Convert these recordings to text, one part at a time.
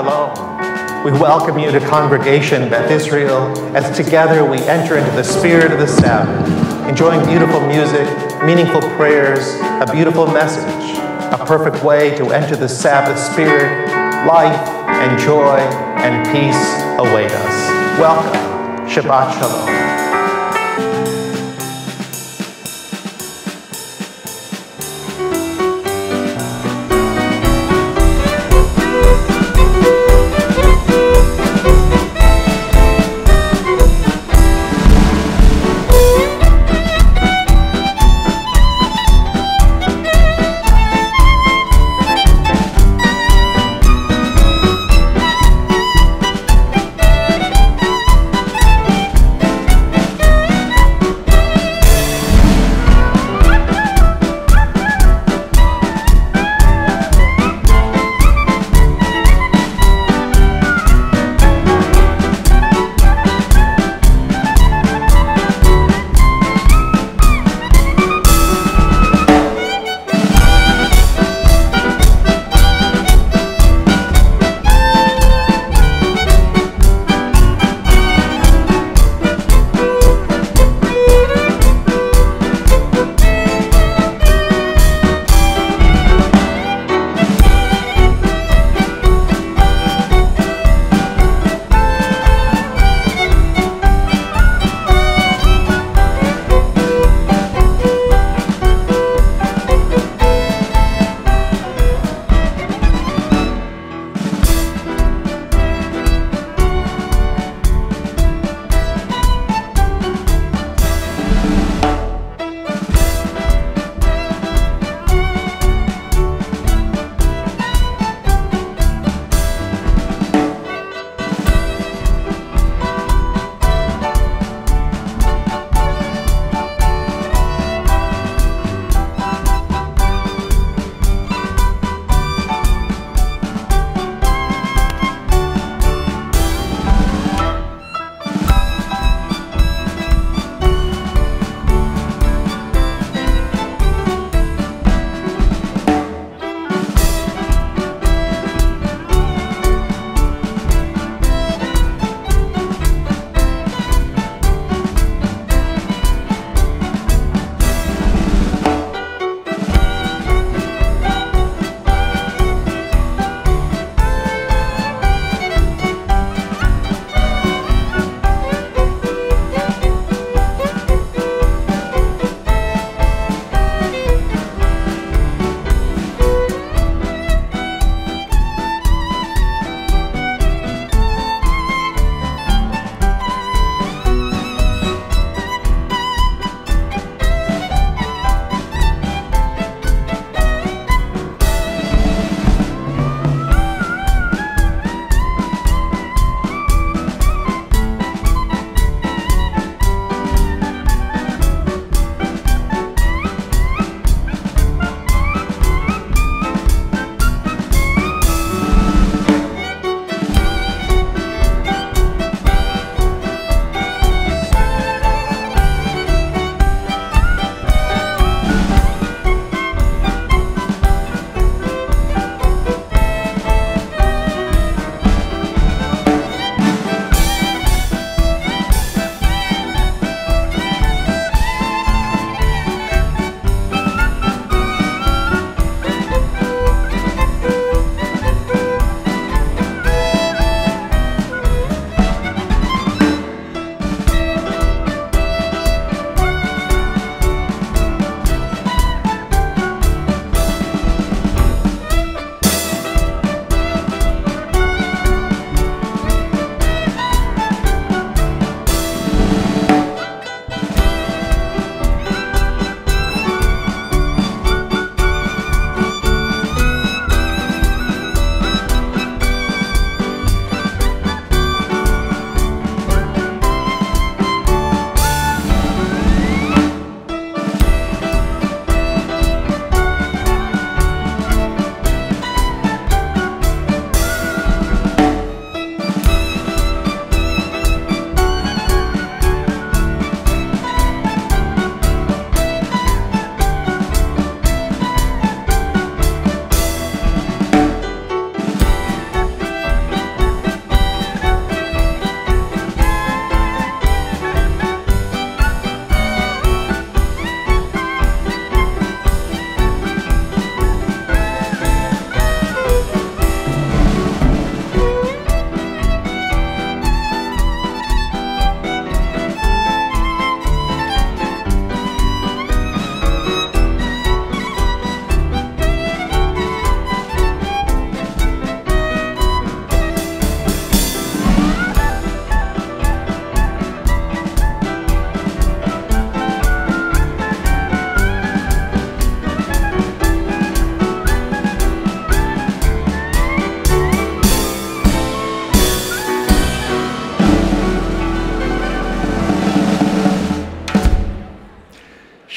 Shalom. We welcome you to Congregation Beth Israel as together we enter into the spirit of the Sabbath, enjoying beautiful music, meaningful prayers, a beautiful message, a perfect way to enter the Sabbath spirit. Life and joy and peace await us. Welcome. Shabbat Shalom.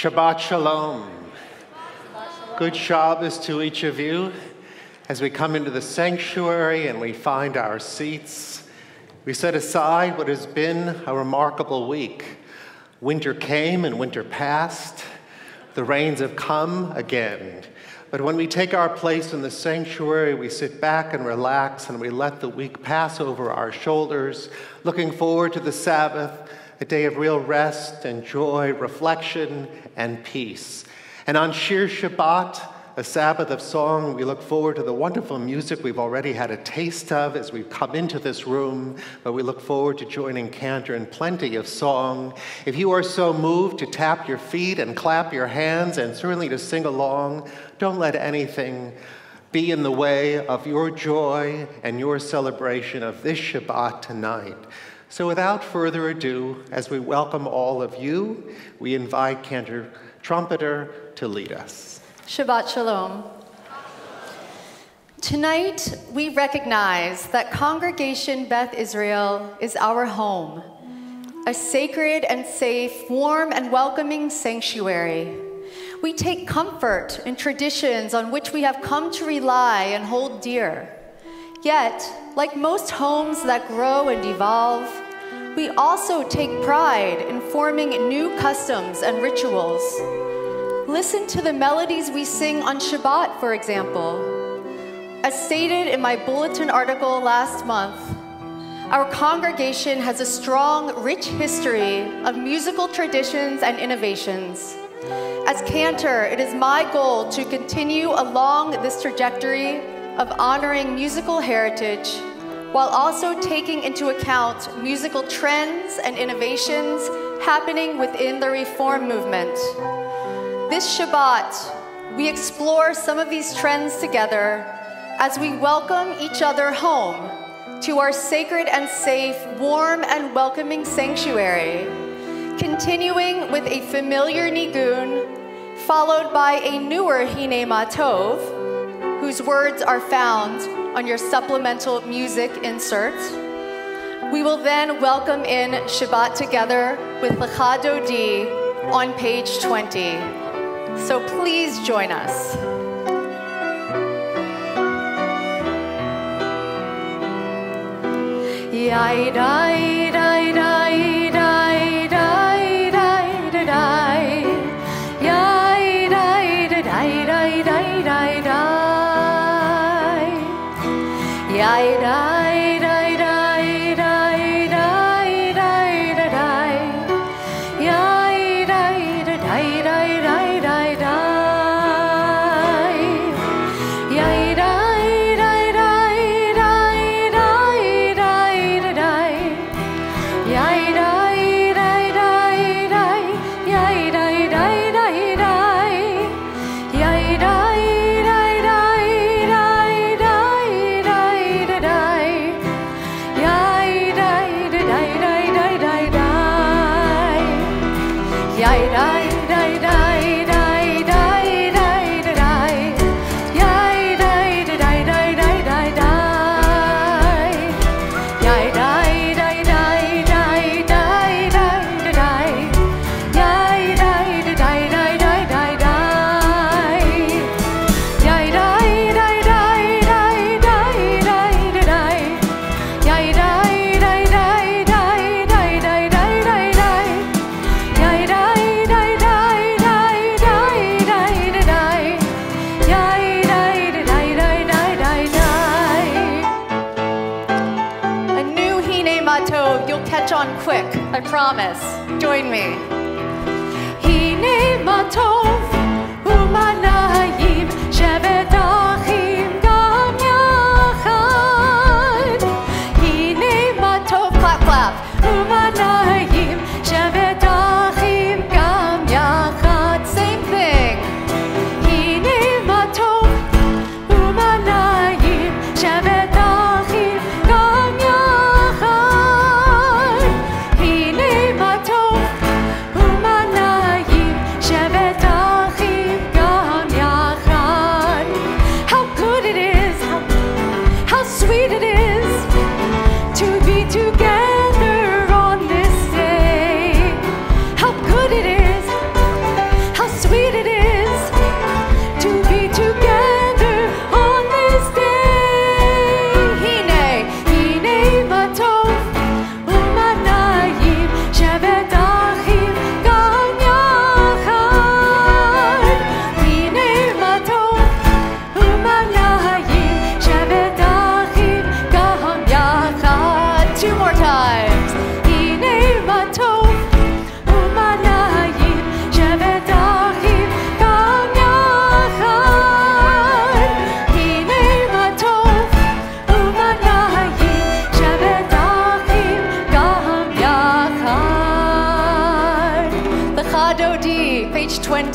Shabbat Shalom. Good Shabbos to each of you. As we come into the sanctuary and we find our seats, we set aside what has been a remarkable week. Winter came and winter passed. The rains have come again. But when we take our place in the sanctuary, we sit back and relax and we let the week pass over our shoulders, looking forward to the Sabbath, a day of real rest and joy, reflection and peace. And on Shir Shabbat, a Sabbath of song, we look forward to the wonderful music we've already had a taste of as we've come into this room, but we look forward to joining Cantor in plenty of song. If you are so moved to tap your feet and clap your hands and certainly to sing along, don't let anything be in the way of your joy and your celebration of this Shabbat tonight. So without further ado, as we welcome all of you, we invite Cantor Trumpeter to lead us. Shabbat Shalom. Tonight, we recognize that Congregation Beth Israel is our home, a sacred and safe, warm and welcoming sanctuary. We take comfort in traditions on which we have come to rely and hold dear. Yet, like most homes that grow and evolve, we also take pride in forming new customs and rituals. Listen to the melodies we sing on Shabbat, for example. As stated in my bulletin article last month, our congregation has a strong, rich history of musical traditions and innovations. As cantor, it is my goal to continue along this trajectory of honoring musical heritage while also taking into account musical trends and innovations happening within the Reform movement. This Shabbat, we explore some of these trends together as we welcome each other home to our sacred and safe, warm and welcoming sanctuary, continuing with a familiar nigun, followed by a newer Hine Matov, whose words are found on your supplemental music insert. We will then welcome in Shabbat together with Lecha Dodi on page 20. So please join us. Yai dai dai dai dai dai dai dai. Yai dai dai dai dai dai dai. Yai dai dai dai dai dai dai dai. Yai dai dai dai dai dai dai. Yai dai dai dai dai dai dai dai. Yai dai dai dai dai. Yai dai dai dai dai. Yai dai dai dai dai dai dai dai. Yai dai dai dai dai dai dai. Yai dai dai dai dai dai dai dai. Yai dai dai dai dai dai dai. Yai dai dai dai dai dai dai dai. Yai dai dai dai dai dai dai. Yai dai dai dai dai dai dai dai. Yai dai dai dai dai dai dai dai dai. Yai dai dai dai dai dai dai dai. Yai dai dai dai dai dai dai. A new Hine Matov, you'll catch on quick, I promise. Join me. Hine Matov, umanayim, shevet achim gam yachad. Hine Matov, clap clap. Umanayim, shevet achim gam yachad. Same thing. Hine Matov, umanayim, shevet achim gam yachad. Hine Matov, umanayim, shevet achim.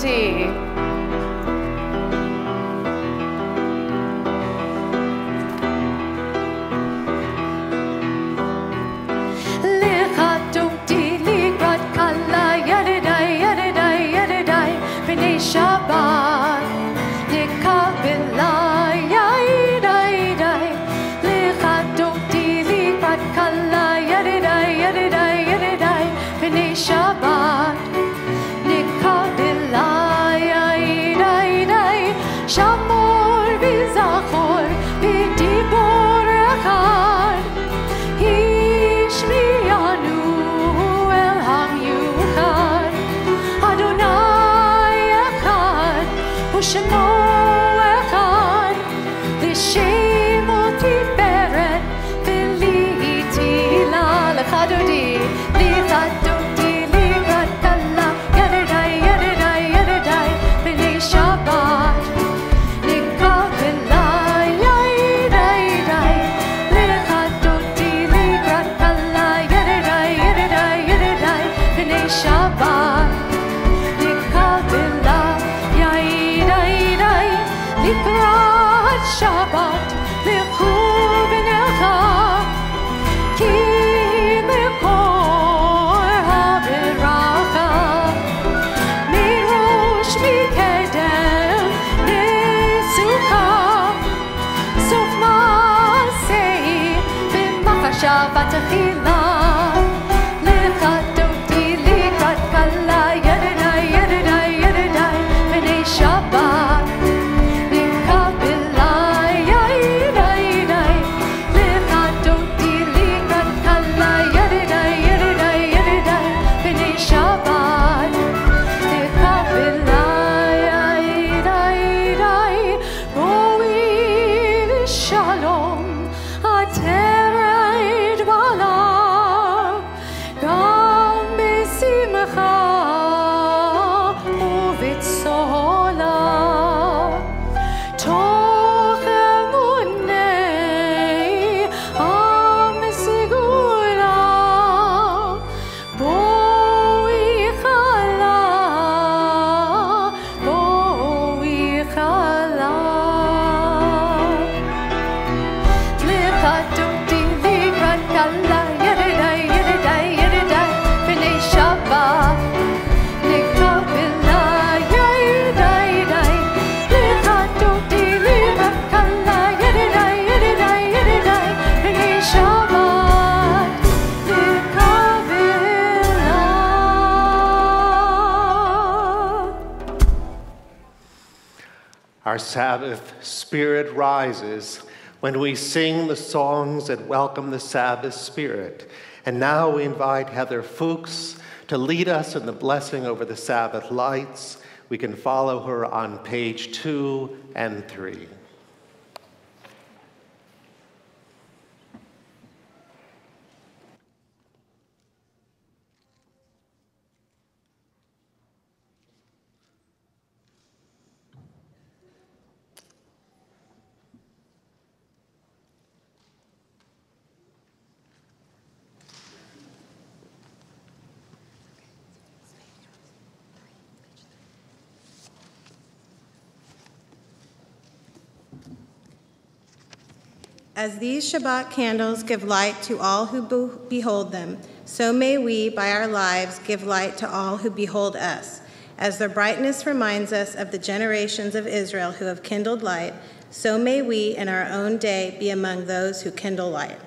D. Shabbat, Nikabila, Yai, Dai, Dai, Lichadoti, Likrat Kala, Yadidai, Yadidai, Yadidai, B'nai Shabbat, Nikabila, Yai, Dai, Dai, Shamor, V'Zachor, V'Dibor Echad, Ishmiyanu, El Ham Yuchad, Adonai, Shemo echad, l'shem u'tiferet, v'li tila l'chadodi, l'chadodi, l'chad kala, yadidai, yadidai, yadidai, b'nai Shabbat, l'kabila, yadidai, l'chadodi, l'chad kala, yadidai, yadidai, yadidai, b'nai Shabbat, l'kabila. Likrat Shabbat, lichu b'necha, ki mekor ha'beracha, mirosh mikedem nesucha, sof ma'asei b'machasha v'techila, lichadoti likrat kala, yadidai, yadidai, yadidai, b'nai Shabbat. Our Sabbath spirit rises when we sing the songs that welcome the Sabbath spirit. And now we invite Heather Fuchs to lead us in the blessing over the Sabbath lights. We can follow her on page 2 and 3. As these Shabbat candles give light to all who behold them, so may we, by our lives, give light to all who behold us. As their brightness reminds us of the generations of Israel who have kindled light, so may we, in our own day, be among those who kindle light.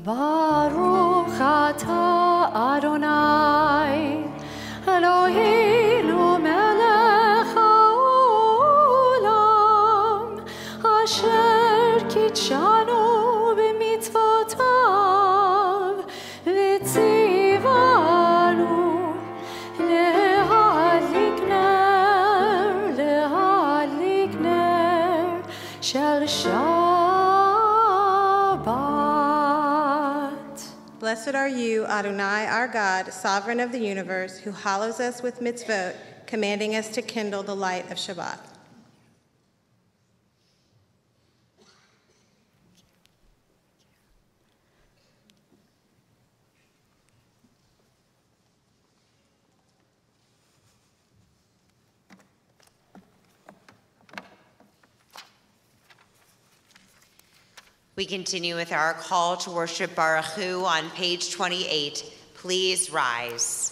Baruch atah Adonai Eloheinu melech haolam asher kitshanu b'mitzvotav v'tzivanu lehadlik ner shel Shabbat. Blessed are you, Adonai, our God, sovereign of the universe, who hallows us with mitzvot, commanding us to kindle the light of Shabbat. We continue with our call to worship Baruch Hu on page 28. Please rise.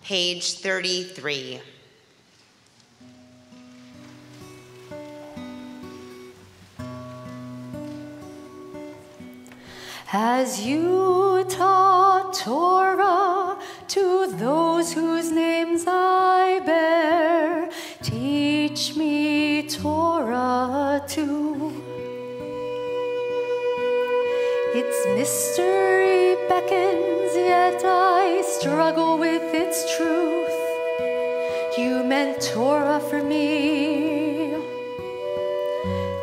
Page 33. As you taught Torah to those whose names I bear, teach me Torah too. Its mystery beckons, yet I struggle with its truth. You meant Torah for me.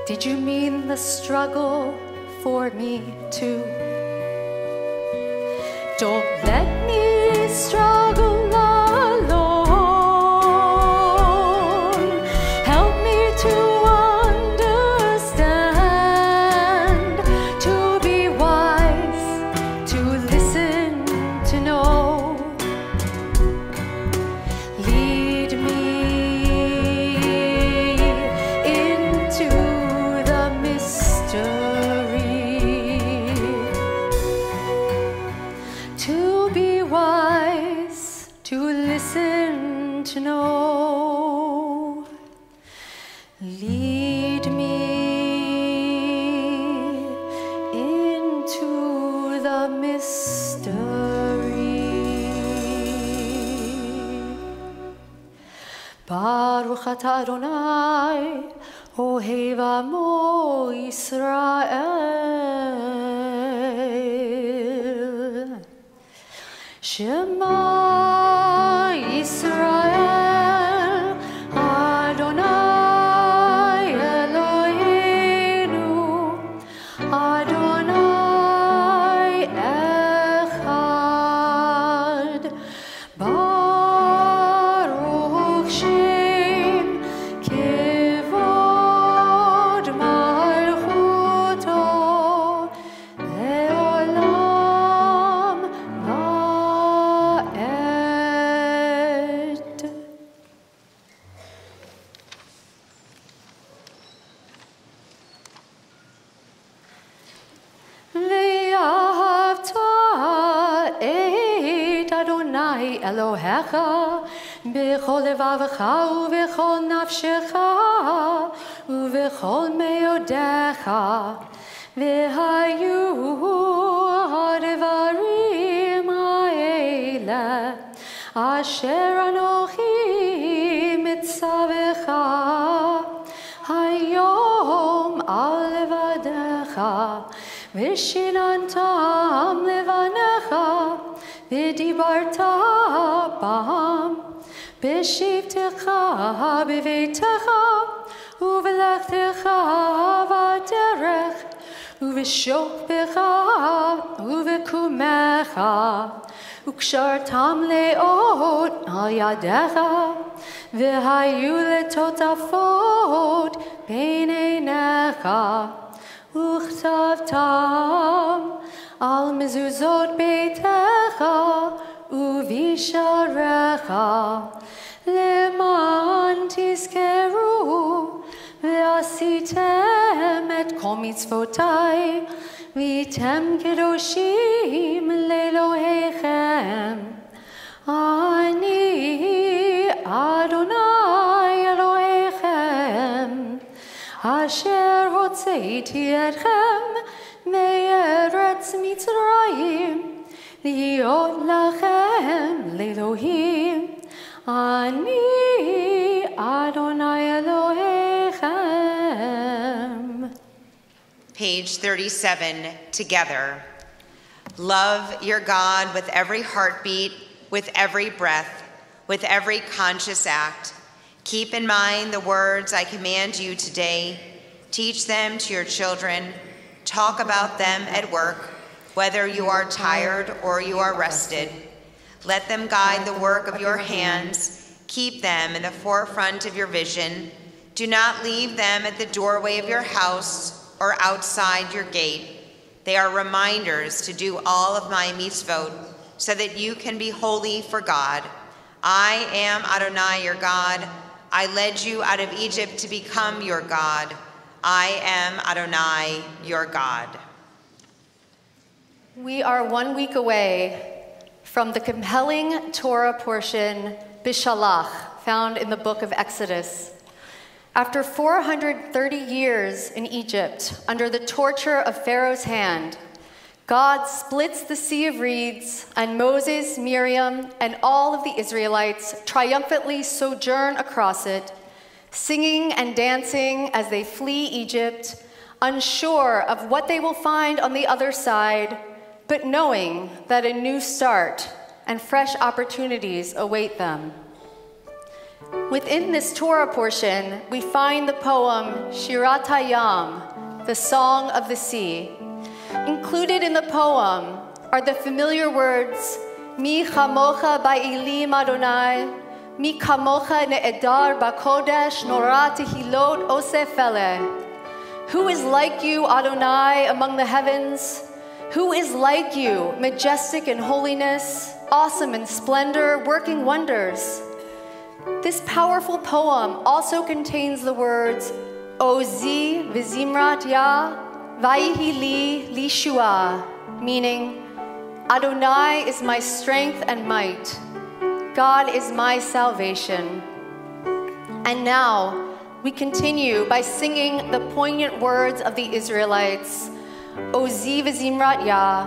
Did you mean the struggle for me too? Don't let me struggle alone. Help me to understand, to be wise, to listen, to know. Lead me into the mystery. To be wise, to listen, to know. Lead me into the mystery. Baruch atah Adonai, Ohev Amo Yisrael. Shema Yisrael, Adonai Eloheinu, Adonai Echad. Baruch Shem Kevod Malchuto Leolam Va'ed. אלוהיך בכל לבבך ובכל נפשך ובכל מאודיך, והיו הדברים האלה אשר אנוכי מצווך היום על לבדיך, ושיננתם לבניך, ודיברת בם בשבתך בביתך ובלכתך בדרך ובשוכבך ובקומך, וקשרתם לאות על ידיך, והיו לטוטפות בין עיניך, וכתבתם על מזוזות ביתך ובשעריך, למען תזכרו ועשיתם את כל מצוותיי, והייתם קדושים לאלוהיכם. אני אדוני אלוהיכם, אשר הוצאתי אתכם מארץ מצרים, להיות לכם לאלוהים. אני אדוני אלוהיכם. Page 37, together. Love your God with every heartbeat, with every breath, with every conscious act. Keep in mind the words I command you today. Teach them to your children. Talk about them at work, whether you are tired or you are rested. Let them guide the work of your hands. Keep them in the forefront of your vision. Do not leave them at the doorway of your house or outside your gate. They are reminders to do all of my mitzvot, so that you can be holy for God. I am Adonai, your God. I led you out of Egypt to become your God. I am Adonai, your God. We are 1 week away from the compelling Torah portion, Bishalach, found in the book of Exodus. After 430 years in Egypt, under the torture of Pharaoh's hand, God splits the Sea of Reeds, and Moses, Miriam, and all of the Israelites triumphantly sojourn across it, singing and dancing as they flee Egypt, unsure of what they will find on the other side, but knowing that a new start and fresh opportunities await them. Within this Torah portion, we find the poem Shirat Hayam, the Song of the Sea. Included in the poem are the familiar words, Mi chamocha ba'ilim Adonai, Mi kamocha ne'edar ba'kodesh nora tehilot osef eleh. Who is like you, Adonai, among the heavens? Who is like you, majestic in holiness, awesome in splendor, working wonders? This powerful poem also contains the words Ozi v'zimrat ya vayhi li lishua, meaning Adonai is my strength and might. God is my salvation. And now we continue by singing the poignant words of the Israelites, Ozi v'zimrat ya,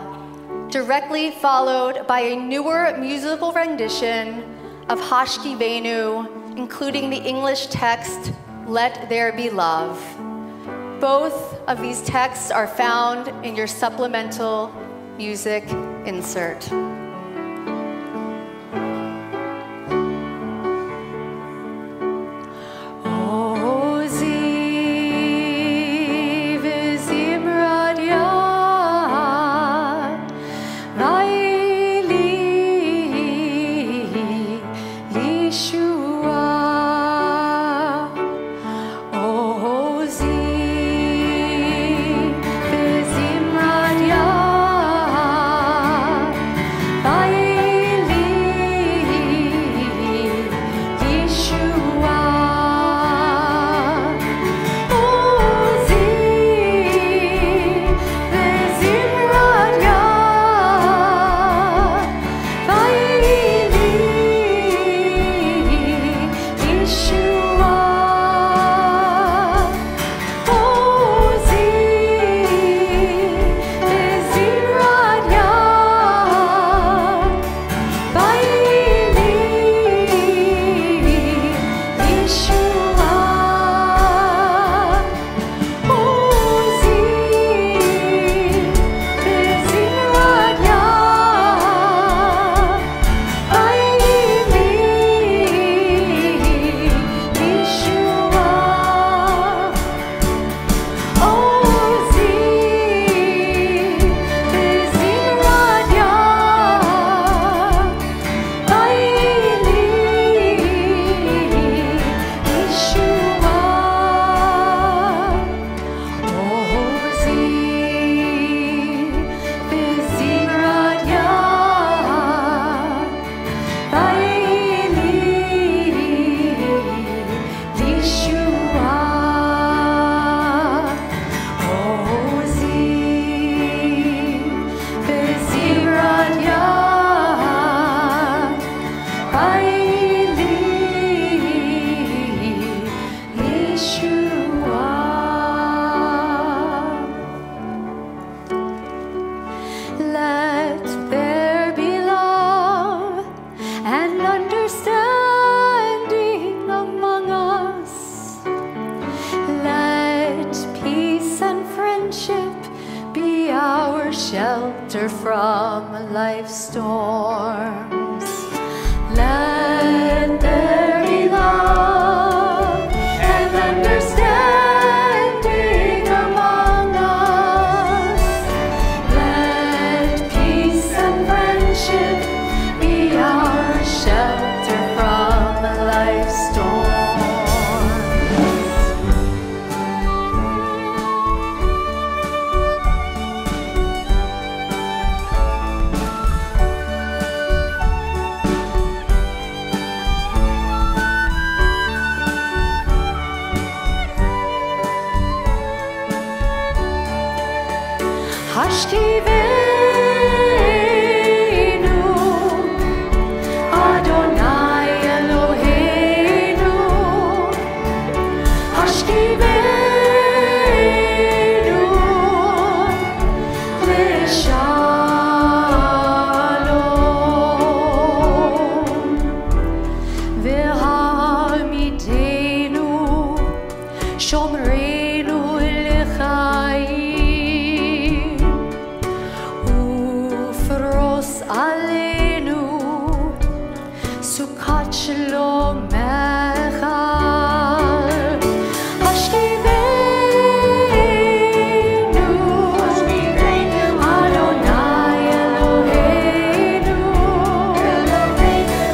directly followed by a newer musical rendition of Hashkivenu, including the English text, Let There Be Love. Both of these texts are found in your supplemental music insert. shelter from life's storms. Let there be love and understanding among us. Let peace and friendship be our shelter from life's storms. Hashkivenu, Adonai Eloheinu. Hashkivenu, Leshalom. V'hamidenu, Shomreinu l'chaim. Aleinu, Sukkot Shlomecha. Hashkivenu, Adonai Eloheinu.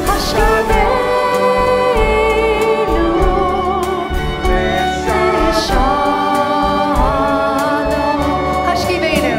Hashkivenu, Shalom. Hashkivenu.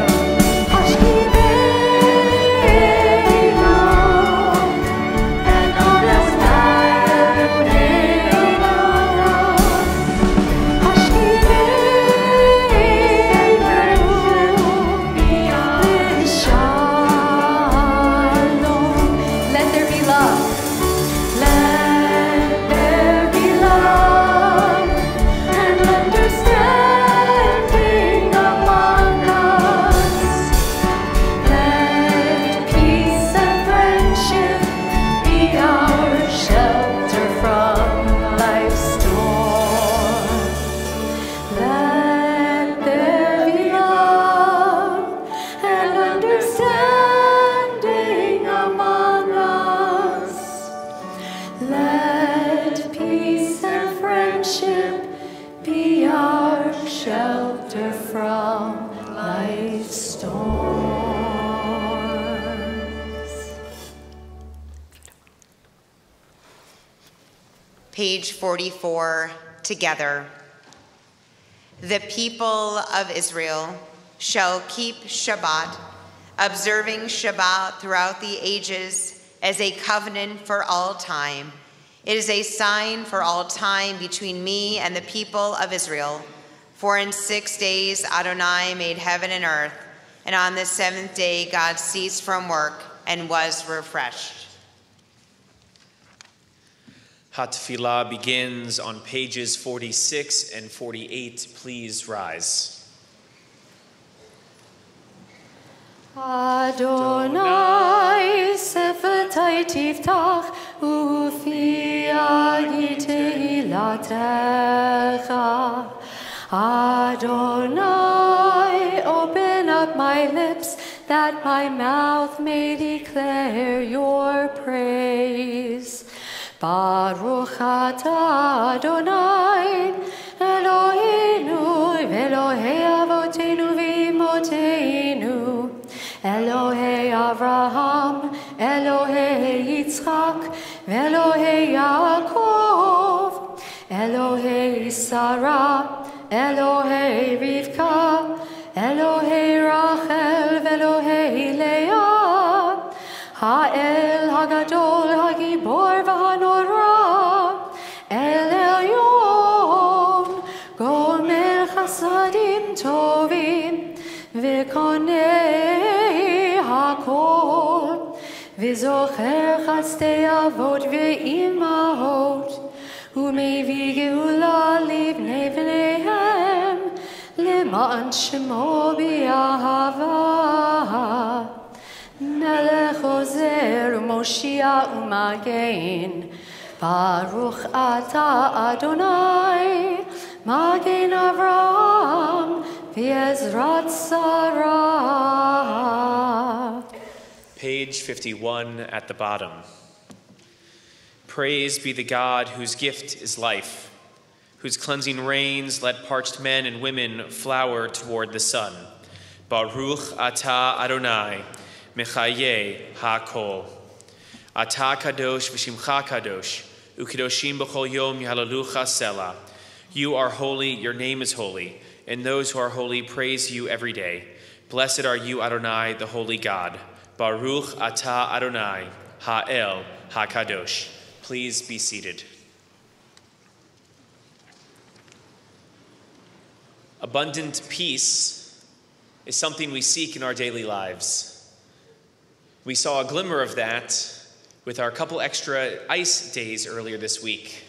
Shelter from life's storms. Page 44, together. The people of Israel shall keep Shabbat, observing Shabbat throughout the ages as a covenant for all time. It is a sign for all time between me and the people of Israel. For in 6 days Adonai made heaven and earth, and on the seventh day God ceased from work and was refreshed. Hatfilah begins on pages 46 and 48. Please rise. Adonai sefatai tiftach ufi agi tehilatecha. Adonai, open up my lips that my mouth may declare your praise. Baruch atah Adonai, Eloheinu, Elohei avoteinu v'imoteinu, Elohei Avraham, Elohei Yitzchak, Elohei Yaakov, Elohei Sarah, Elohei Rivka, Elohei Rachel, Elohei Leah, Ha'el Hagadol, Hagibor v'Hanora, El Elyon, Gomer Chasadim Tovim, V'konei Hakol, V'zocher Chastei Avot V'imahot, U'mevii Geula Livnei V'neihem, Le'ma'an Shemo B'Yahava. Melech Ozer Moshia U'Magen, Baruch Atah Adonai, Magen Avraham, V'Ezrat Sarah. page 51 at the bottom. Praise be the God whose gift is life, whose cleansing rains let parched men and women flower toward the sun. Baruch atah Adonai, mechaye ha'kol. Atah kadosh v'shimcha kadosh, u'kadoshim b'chol yom yahalalucha selah. You are holy, your name is holy, and those who are holy praise you every day. Blessed are you, Adonai, the holy God. Baruch atah Adonai, ha'el ha'kadosh. Please be seated. Abundant peace is something we seek in our daily lives. We saw a glimmer of that with our couple extra ice days earlier this week,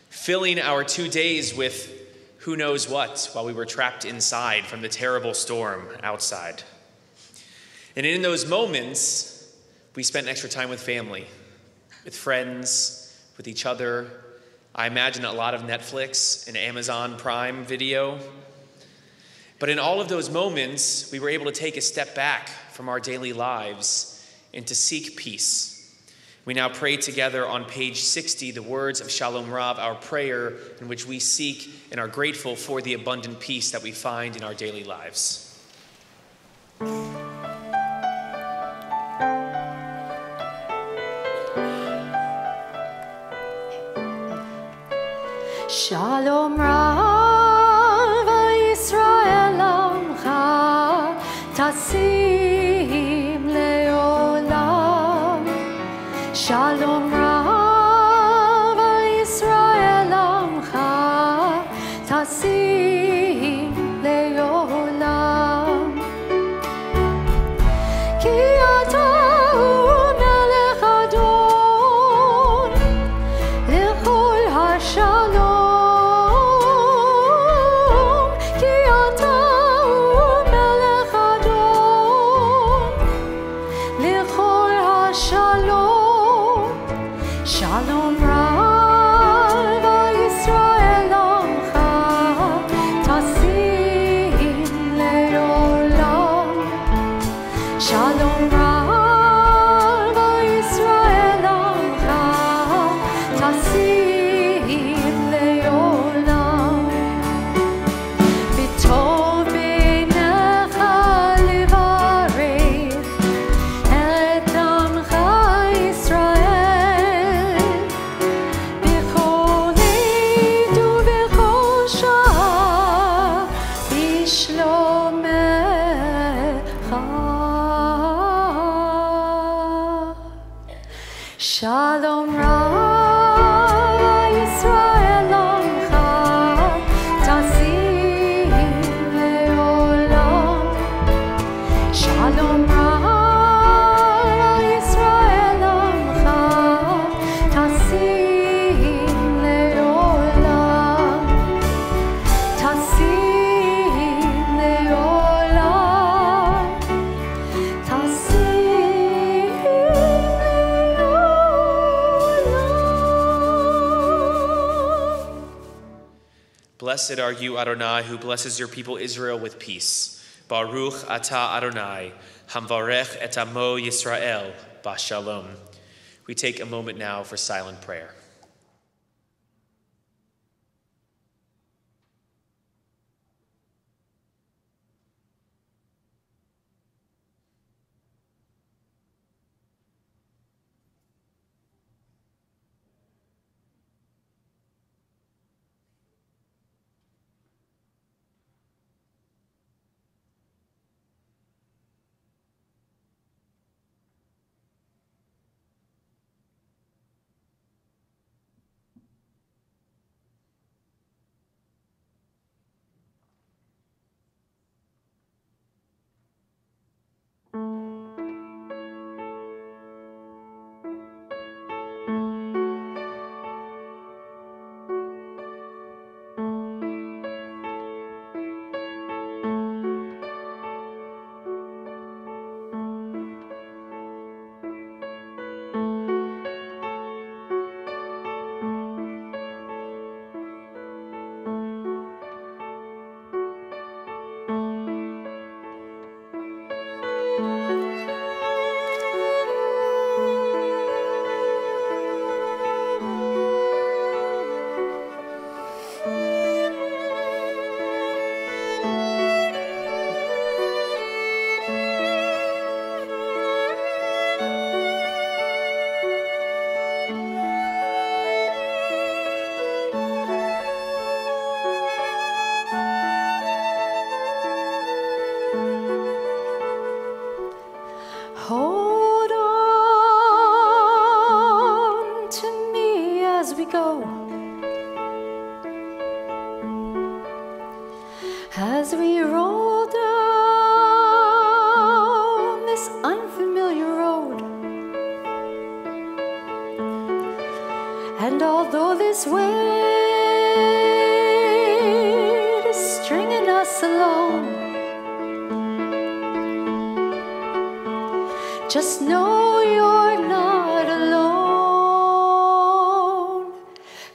filling our 2 days with who knows what while we were trapped inside from the terrible storm outside. And in those moments, we spent extra time with family, with friends, with each other. I imagine a lot of Netflix and Amazon Prime Video. But in all of those moments, we were able to take a step back from our daily lives and to seek peace. We now pray together on page 60 the words of Shalom Rav, our prayer in which we seek and are grateful for the abundant peace that we find in our daily lives. Shalom Rav Yisrael Amcha Tasim Leolam. Shalom Rav Yisrael Amcha Tasim Leolam. Ki ata hu melech Adon lechol hashalom. Shalom Rav Yisrael Amcha Tasim Leolam. Shalom Rav Yisrael Amcha Tasim Leolam. B'tov b'necha levarech et amcha Yisrael. Shalom Rav Yisrael Amcha Tasim Leolam. Shalom Rav Yisrael Amcha Tasim Leolam. Tasim Leolam. Tasim Blessed are you, Adonai, who blesses your people Israel with peace. Baruch atah Adonai, hamvarech et amo Yisrael, bashalom. We take a moment now for silent prayer. As we roll down this unfamiliar road, and although this weight is stringing us along, just know you're not alone,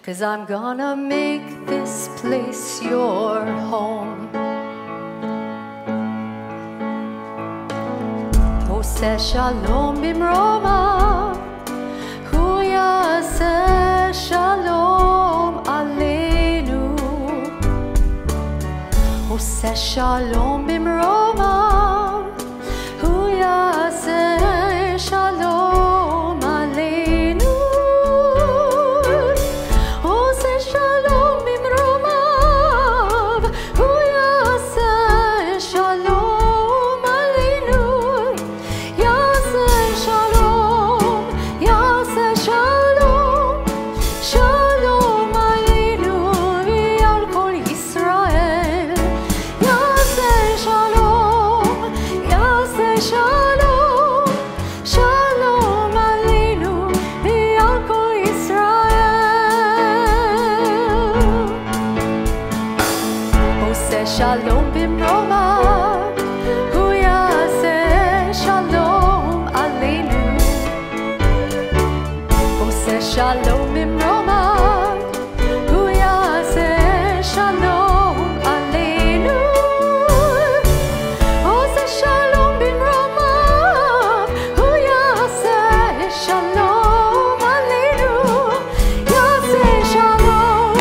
'cause I'm gonna make this place your home. Ose shalom bimroma, hu yaseh shalom aleinu. Ose shalom bimroma, hu yaseh shalom aleinu. Ose shalom bimroma, hu yaseh shalom aleinu. Yaseh shalom, yaseh shalom, shalom aleinu v'al kol Yisrael. Yaseh shalom, yaseh shalom, shalom aleinu v'al kol Yisrael. Oseh shalom bimroma, hu yaseh shalom aleinu. Oseh shalom bimroma, hu yaseh shalom aleinu. Oseh shalom bimroma, hu yaseh shalom aleinu. Yaseh shalom,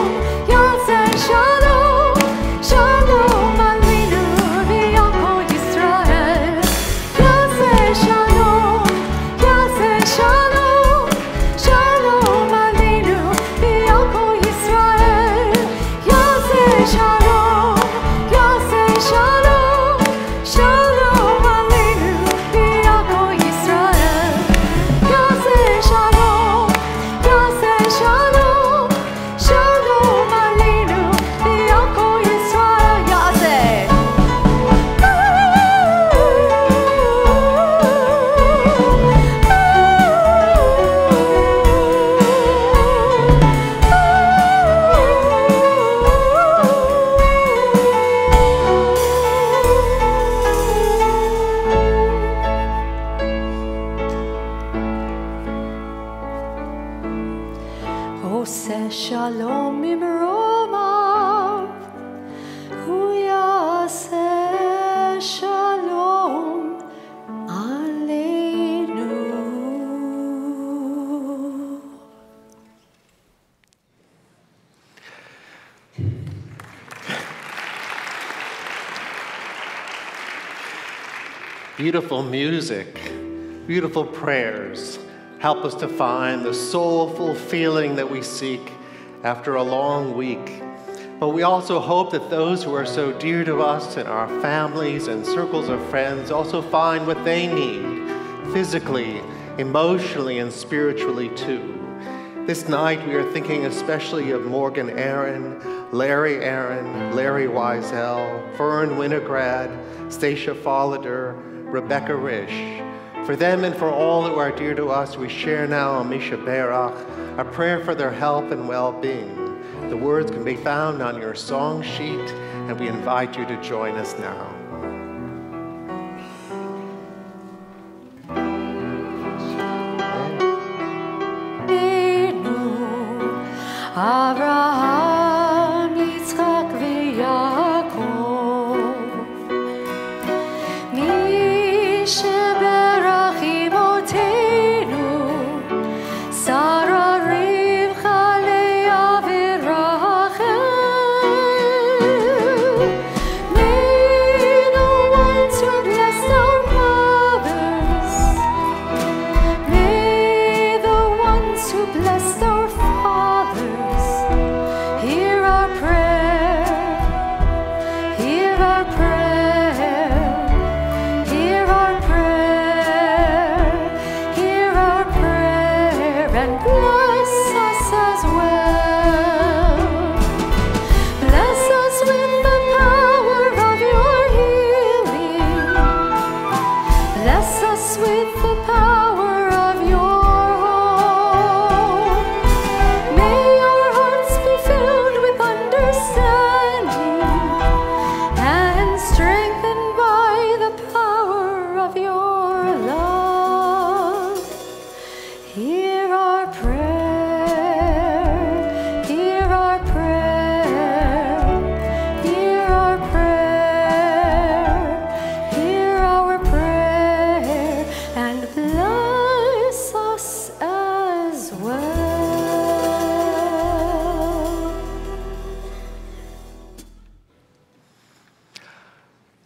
yaseh shalom, shalom aleinu v'al kol Yisrael. Yaseh shalom, yaseh shalom, shalom aleinu v'al kol Yisrael. Yaseh shalom, yaseh shalom, shalom aleinu v'al kol Yisrael. Yaseh shalom, yaseh shalom, shalom aleinu v'al kol Yisrael. Yaseh. Oseh shalom bimroma, hu yaseh shalom aleinu. Beautiful music, beautiful prayers help us to find the soulful feeling that we seek after a long week. But we also hope that those who are so dear to us and our families and circles of friends also find what they need physically, emotionally, and spiritually too. This night we are thinking especially of Morgan Aaron, Larry Wiesel, Fern Winograd, Stacia Follader, Rebecca Risch. For them and for all who are dear to us, we share now on Misha Berach, a prayer for their health and well-being. The words can be found on your song sheet, and we invite you to join us now. Abraham, Yitzchak v'Yaakov, mi sheberach imotenu, Sarah, Rivka, Leah v'Rachel. May the ones who blessed our mothers, may the ones who blessed our fathers,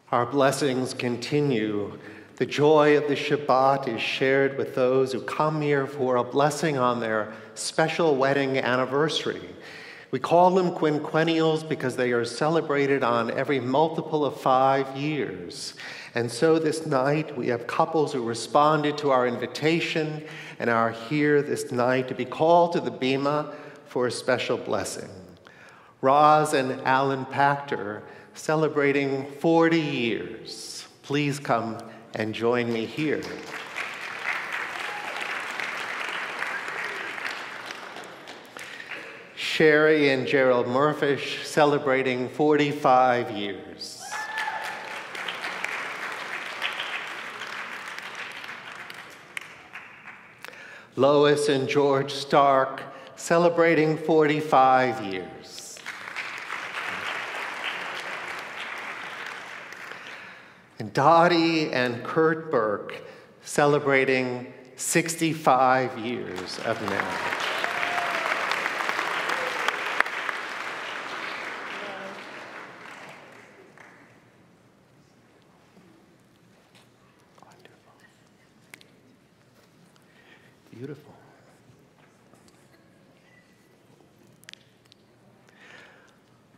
Our blessings continue. The joy of the Shabbat is shared with those who come here for a blessing on their special wedding anniversary. We call them quinquennials because they are celebrated on every multiple of 5 years. And so this night we have couples who responded to our invitation and are here this night to be called to the bima for a special blessing. Roz and Alan Pachter, celebrating 40 years. Please come and join me here. Sherry and Gerald Murphish, celebrating 45 years. Lois and George Stark, celebrating 45 years. And Dottie and Kurt Burke, celebrating 65 years of marriage. Beautiful.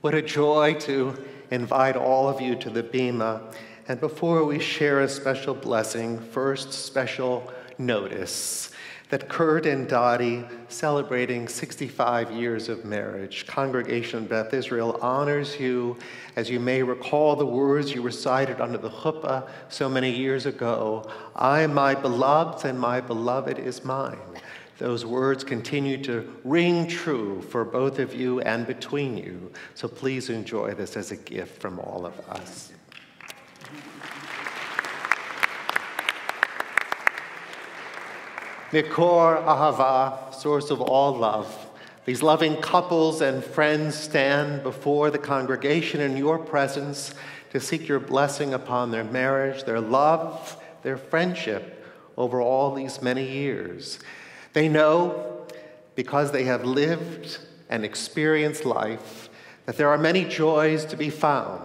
What a joy to invite all of you to the bima. And before we share a special blessing, first special notice that Kurt and Dottie, celebrating 65 years of marriage, Congregation Beth Israel honors you as you may recall the words you recited under the chuppah so many years ago, I am my beloved's and my beloved is mine. Those words continue to ring true for both of you and between you. So please enjoy this as a gift from all of us. Mikor Ahava, source of all love, these loving couples and friends stand before the congregation in your presence to seek your blessing upon their marriage, their love, their friendship over all these many years. They know, because they have lived and experienced life, that there are many joys to be found.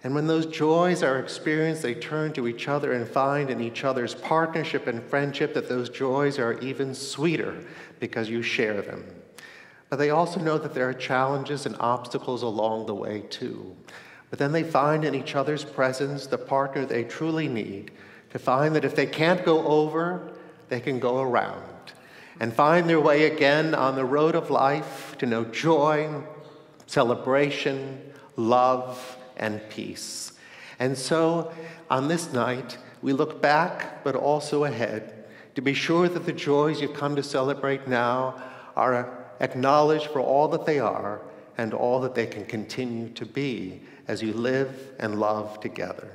And when those joys are experienced, they turn to each other and find in each other's partnership and friendship that those joys are even sweeter because you share them. But they also know that there are challenges and obstacles along the way too. But then they find in each other's presence the partner they truly need to find that if they can't go over, they can go around and find their way again on the road of life to know joy, celebration, love, and peace. And so on this night, we look back but also ahead to be sure that the joys you've come to celebrate now are acknowledged for all that they are and all that they can continue to be as you live and love together.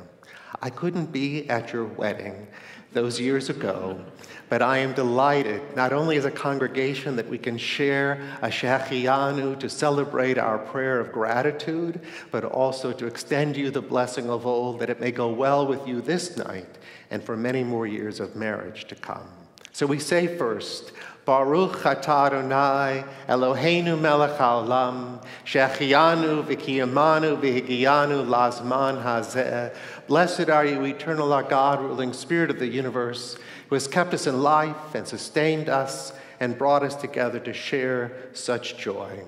I couldn't be at your wedding those years ago, but I am delighted, not only as a congregation, that we can share a Shechianu to celebrate our prayer of gratitude, but also to extend you the blessing of old, that it may go well with you this night and for many more years of marriage to come. So we say first, Baruch atah Adonai Eloheinu melech haolam, shechianu v'kiyamanu v'higiyanu lazman hazeh. Blessed are you, eternal our God, ruling Spirit of the universe, who has kept us in life and sustained us and brought us together to share such joy.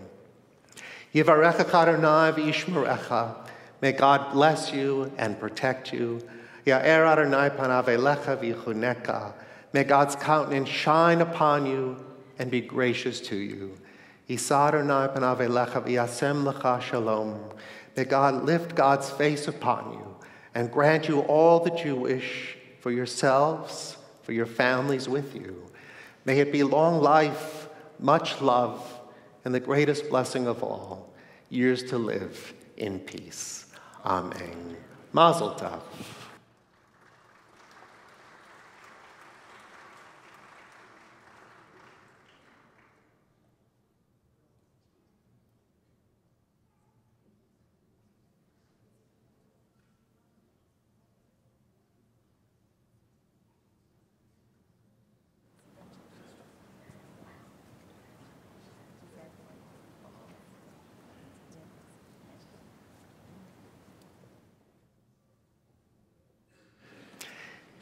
Yivarecha Adonai v'yishmerecha. May God bless you and protect you. Ya'er Adonai panav elecha v'yichuneka. May God's countenance shine upon you and be gracious to you. Yisa Adonai panav elecha v'yasem lecha shalom. May God lift God's face upon you and grant you all that you wish for yourselves, for your families with you. May it be long life, much love, and the greatest blessing of all, years to live in peace. Amen. Mazel tov.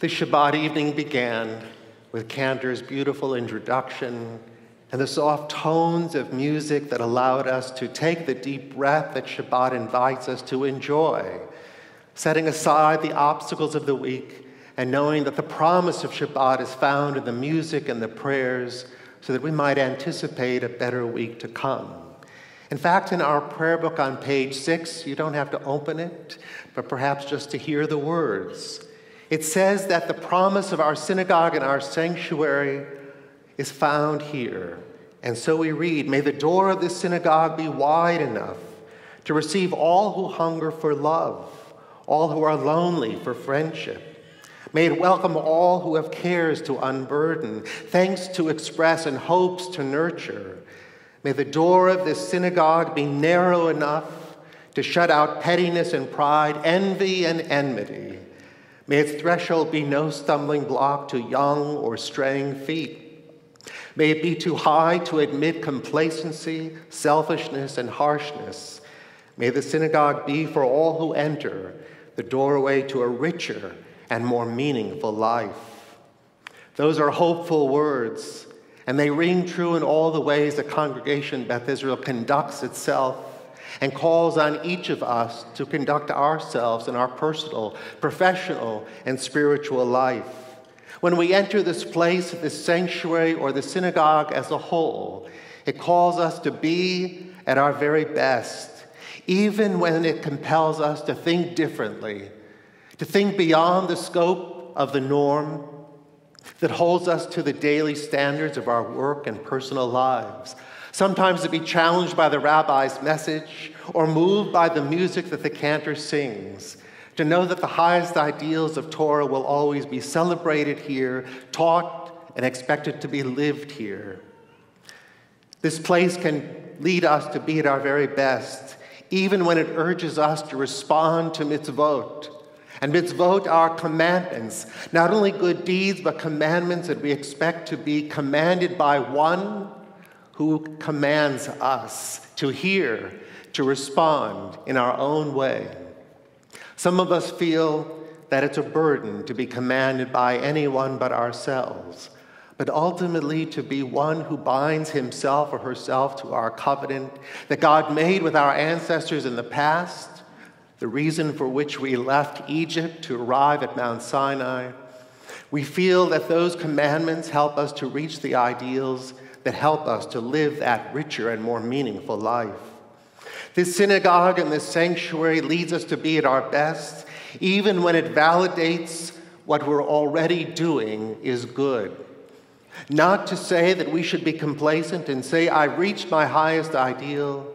The Shabbat evening began with Cantor's beautiful introduction and the soft tones of music that allowed us to take the deep breath that Shabbat invites us to enjoy, setting aside the obstacles of the week and knowing that the promise of Shabbat is found in the music and the prayers so that we might anticipate a better week to come. In fact, in our prayer book on page 6, you don't have to open it, but perhaps just to hear the words. It says that the promise of our synagogue and our sanctuary is found here. And so we read, "May the door of this synagogue be wide enough to receive all who hunger for love, all who are lonely for friendship. May it welcome all who have cares to unburden, thanks to express, and hopes to nurture. May the door of this synagogue be narrow enough to shut out pettiness and pride, envy and enmity. May its threshold be no stumbling block to young or straying feet. May it be too high to admit complacency, selfishness, and harshness. May the synagogue be for all who enter the doorway to a richer and more meaningful life." Those are hopeful words, and they ring true in all the ways the Congregation Beth Israel conducts itself and calls on each of us to conduct ourselves in our personal, professional, and spiritual life. When we enter this place, this sanctuary, or the synagogue as a whole, it calls us to be at our very best, even when it compels us to think differently, to think beyond the scope of the norm that holds us to the daily standards of our work and personal lives. Sometimes to be challenged by the rabbi's message or moved by the music that the cantor sings, to know that the highest ideals of Torah will always be celebrated here, taught, and expected to be lived here. This place can lead us to be at our very best, even when it urges us to respond to mitzvot. And mitzvot are commandments, not only good deeds, but commandments that we expect to be commanded by one who commands us to hear, to respond in our own way. Some of us feel that it's a burden to be commanded by anyone but ourselves, but ultimately to be one who binds himself or herself to our covenant that God made with our ancestors in the past, the reason for which we left Egypt to arrive at Mount Sinai. We feel that those commandments help us to reach the ideals that help us to live that richer and more meaningful life. This synagogue and this sanctuary leads us to be at our best, even when it validates what we're already doing is good. Not to say that we should be complacent and say, "I've reached my highest ideal,"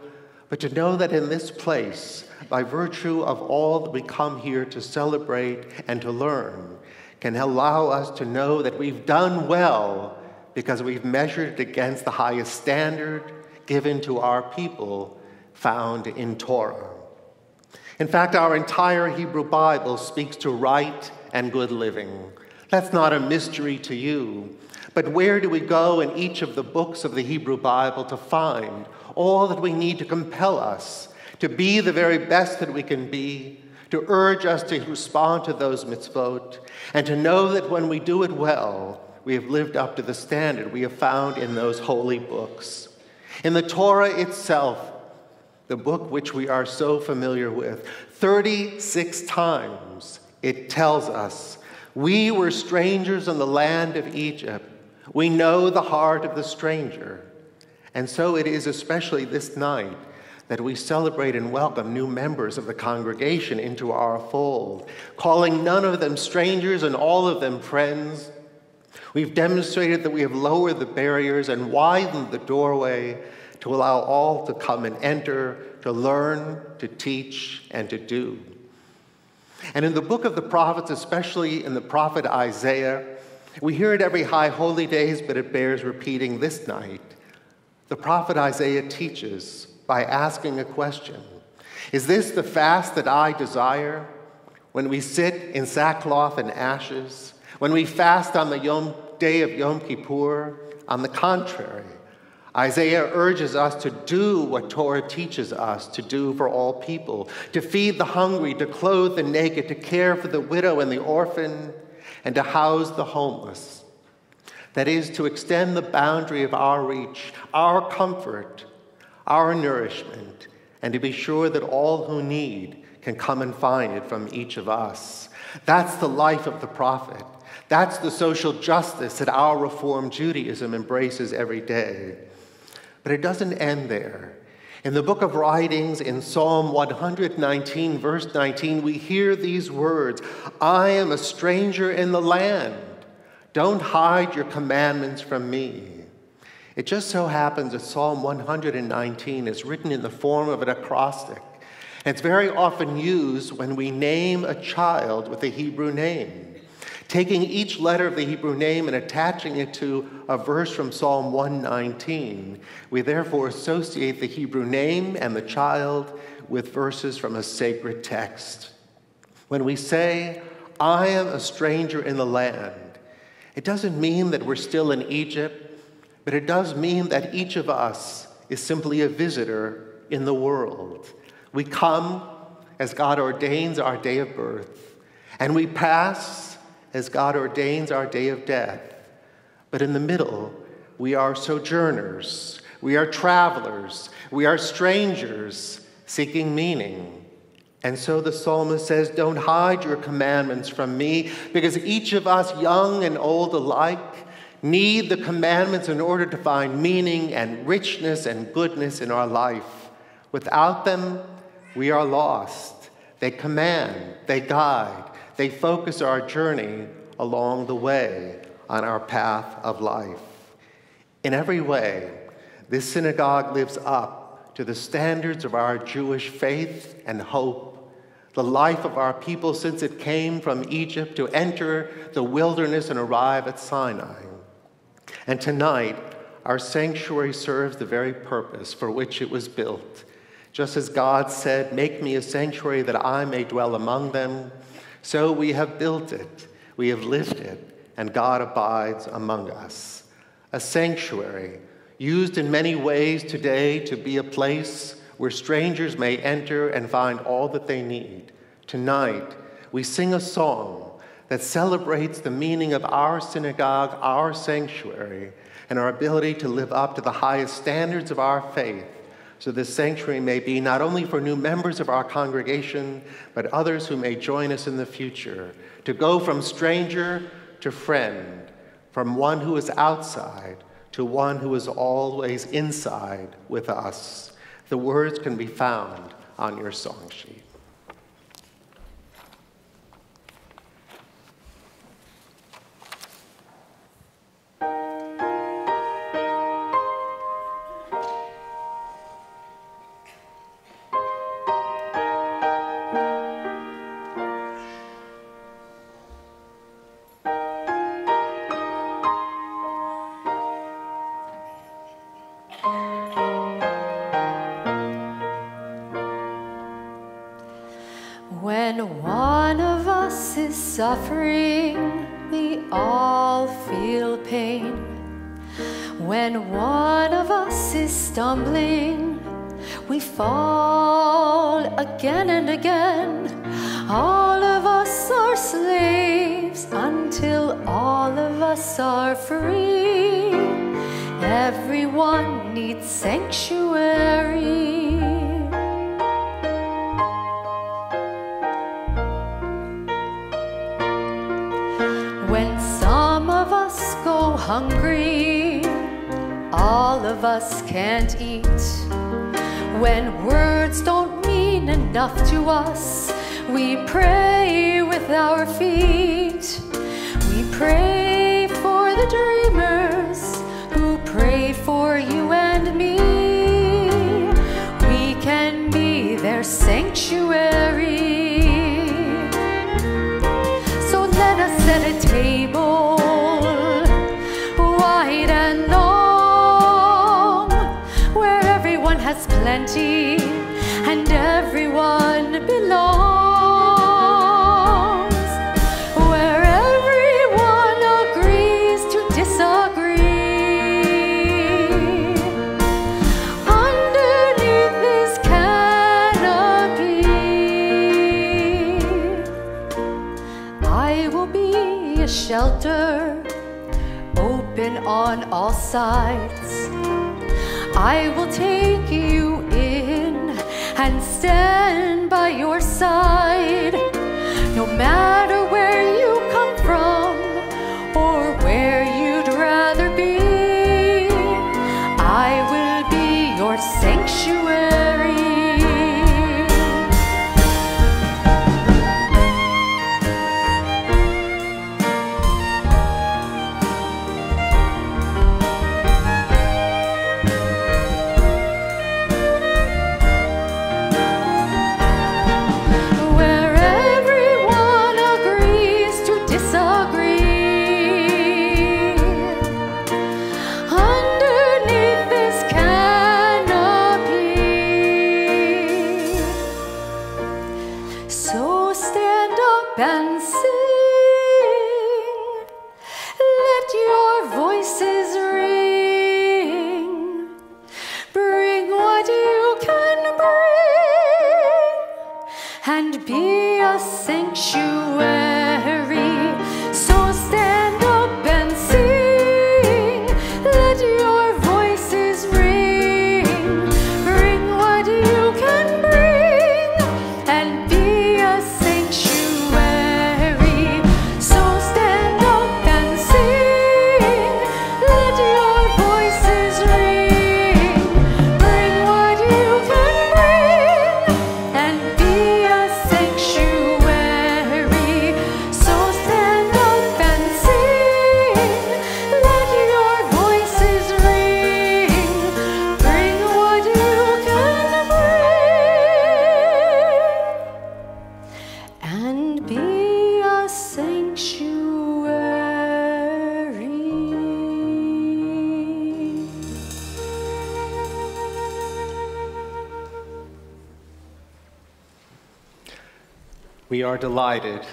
but to know that in this place, by virtue of all that we come here to celebrate and to learn, can allow us to know that we've done well because we've measured it against the highest standard given to our people found in Torah. In fact, our entire Hebrew Bible speaks to right and good living. That's not a mystery to you. But where do we go in each of the books of the Hebrew Bible to find all that we need to compel us to be the very best that we can be, to urge us to respond to those mitzvot, and to know that when we do it well, we have lived up to the standard we have found in those holy books. In the Torah itself, the book which we are so familiar with, 36 times it tells us, "We were strangers in the land of Egypt. We know the heart of the stranger." And so it is especially this night that we celebrate and welcome new members of the congregation into our fold, calling none of them strangers and all of them friends. We've demonstrated that we have lowered the barriers and widened the doorway to allow all to come and enter, to learn, to teach, and to do. And in the book of the prophets, especially in the prophet Isaiah, we hear it every High Holy Days, but it bears repeating this night. The prophet Isaiah teaches by asking a question. Is this the fast that I desire? When we sit in sackcloth and ashes? When we fast on the day of Yom Kippur? On the contrary, Isaiah urges us to do what Torah teaches us to do for all people, to feed the hungry, to clothe the naked, to care for the widow and the orphan, and to house the homeless. That is, to extend the boundary of our reach, our comfort, our nourishment, and to be sure that all who need can come and find it from each of us. That's the life of the prophet. That's the social justice that our Reformed Judaism embraces every day. But it doesn't end there. In the book of writings, in Psalm 119, verse 19, we hear these words, "I am a stranger in the land. Don't hide your commandments from me." It just so happens that Psalm 119 is written in the form of an acrostic. And it's very often used when we name a child with a Hebrew name. Taking each letter of the Hebrew name and attaching it to a verse from Psalm 119, we therefore associate the Hebrew name and the child with verses from a sacred text. When we say, "I am a stranger in the land," it doesn't mean that we're still in Egypt, but it does mean that each of us is simply a visitor in the world. We come as God ordains our day of birth, and we pass as God ordains our day of death. But in the middle, we are sojourners, we are travelers, we are strangers seeking meaning. And so the psalmist says, "Don't hide your commandments from me," because each of us, young and old alike, need the commandments in order to find meaning and richness and goodness in our life. Without them, we are lost. They command, they guide, they focus our journey along the way on our path of life. In every way, this synagogue lives up to the standards of our Jewish faith and hope, the life of our people since it came from Egypt to enter the wilderness and arrive at Sinai. And tonight, our sanctuary serves the very purpose for which it was built. Just as God said, "Make me a sanctuary that I may dwell among them," so we have built it, we have lived it, and God abides among us. A sanctuary used in many ways today to be a place where strangers may enter and find all that they need. Tonight, we sing a song that celebrates the meaning of our synagogue, our sanctuary, and our ability to live up to the highest standards of our faith, so this sanctuary may be not only for new members of our congregation, but others who may join us in the future, to go from stranger to friend, from one who is outside to one who is always inside with us. The words can be found on your song sheet. When one of us is suffering, we all feel pain. When one of us is stumbling, we fall again and again. All of us are slaves until all of us are free. Everyone needs sanctuary. When some of us go hungry, all of us can't eat. When words don't mean enough to us, we pray with our feet. We pray for the dreamers who pray for you and me. We can be their sanctuary. Set a table wide and long, where everyone has plenty and everyone belongs, where everyone agrees to disagree. Underneath this canopy, I will be a a shelter open on all sides. I will take you in and stand by your side. No matter where you come from or where you'd rather be, I will be your sanctuary. And sing, let your voices ring, bring what you can bring, and be a sanctuary. So stand up and sing, let your voices ring, bring what you can bring, and be a sanctuary. We are delighted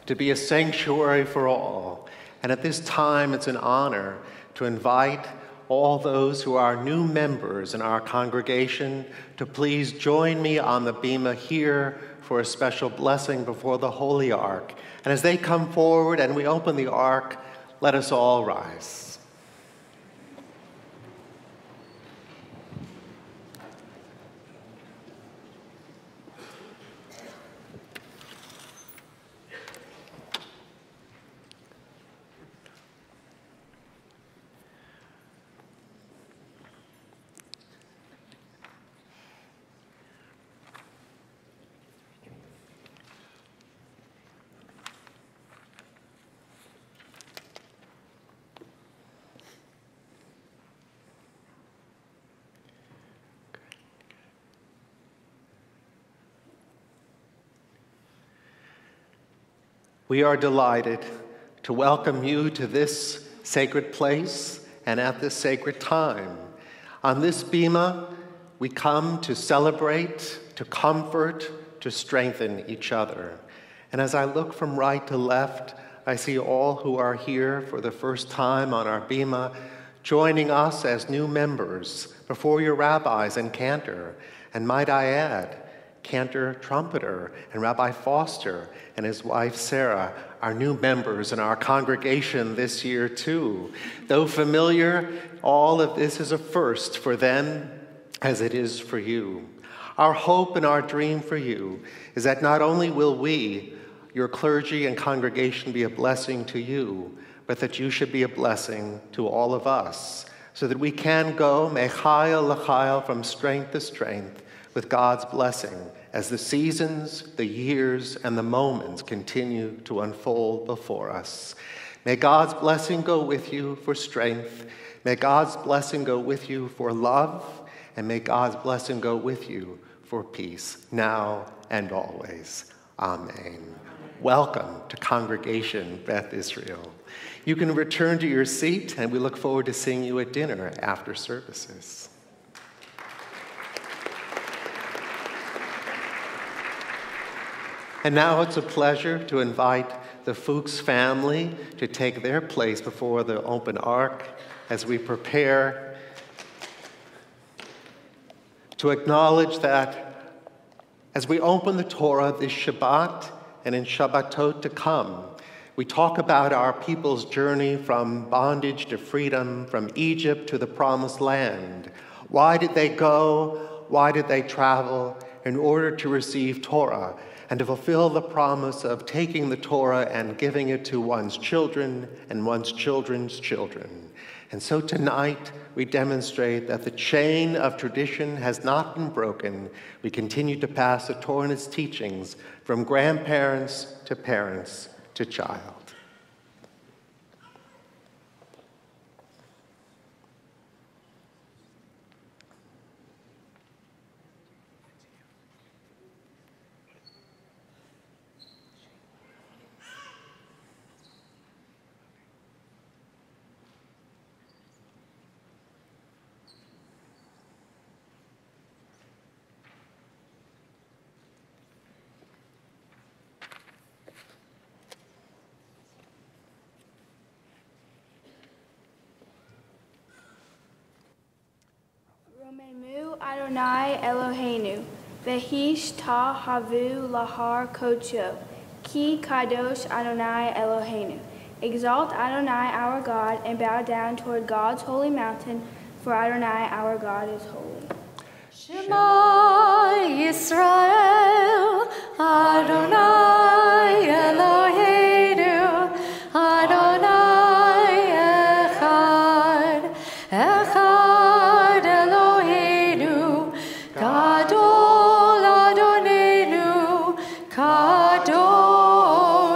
to be a sanctuary for all. And at this time, it's an honor to invite all those who are new members in our congregation to please join me on the bema here for a special blessing before the Holy Ark. And as they come forward and we open the Ark, let us all rise. We are delighted to welcome you to this sacred place and at this sacred time. On this bema, we come to celebrate, to comfort, to strengthen each other. And as I look from right to left, I see all who are here for the first time on our bema, joining us as new members before your rabbis and cantor. And might I add, cantor trumpeter and Rabbi Foster and his wife Sarah are new members in our congregation this year too. Though familiar, all of this is a first for them as it is for you. Our hope and our dream for you is that not only will we, your clergy and congregation, be a blessing to you, but that you should be a blessing to all of us, so that we can go mechayil l'chayil, from strength to strength, with God's blessing as the seasons, the years, and the moments continue to unfold before us. May God's blessing go with you for strength. May God's blessing go with you for love. And may God's blessing go with you for peace, now and always. Amen. Welcome to Congregation Beth Israel. You can return to your seat, and we look forward to seeing you at dinner after services. And now it's a pleasure to invite the Fuchs family to take their place before the open ark as we prepare to acknowledge that as we open the Torah this Shabbat and in Shabbatot to come, We talk about our people's journey from bondage to freedom, from Egypt to the Promised Land. Why did they go? Why did they travel? In order to receive Torah and to fulfill the promise of taking the Torah and giving it to one's children and one's children's children. And so tonight, we demonstrate that the chain of tradition has not been broken. We continue to pass the Torah and its teachings from grandparents to parents to child. Romemu Adonai Eloheinu, Vehish ta havu lahar kocho, ki kadosh Adonai Eloheinu. Exalt Adonai our God and bow down toward God's holy mountain, for Adonai our God is holy. Shema Yisrael, Adonai Eloheinu, Adonai Echad, Echad Eloheinu, Gadol Adonenu, Kadosh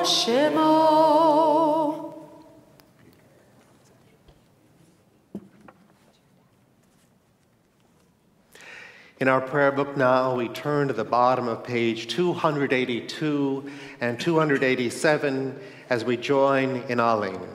Shemo. In our prayer book now, we turn to the bottom of page 282 and 287 as we join in Aleinu.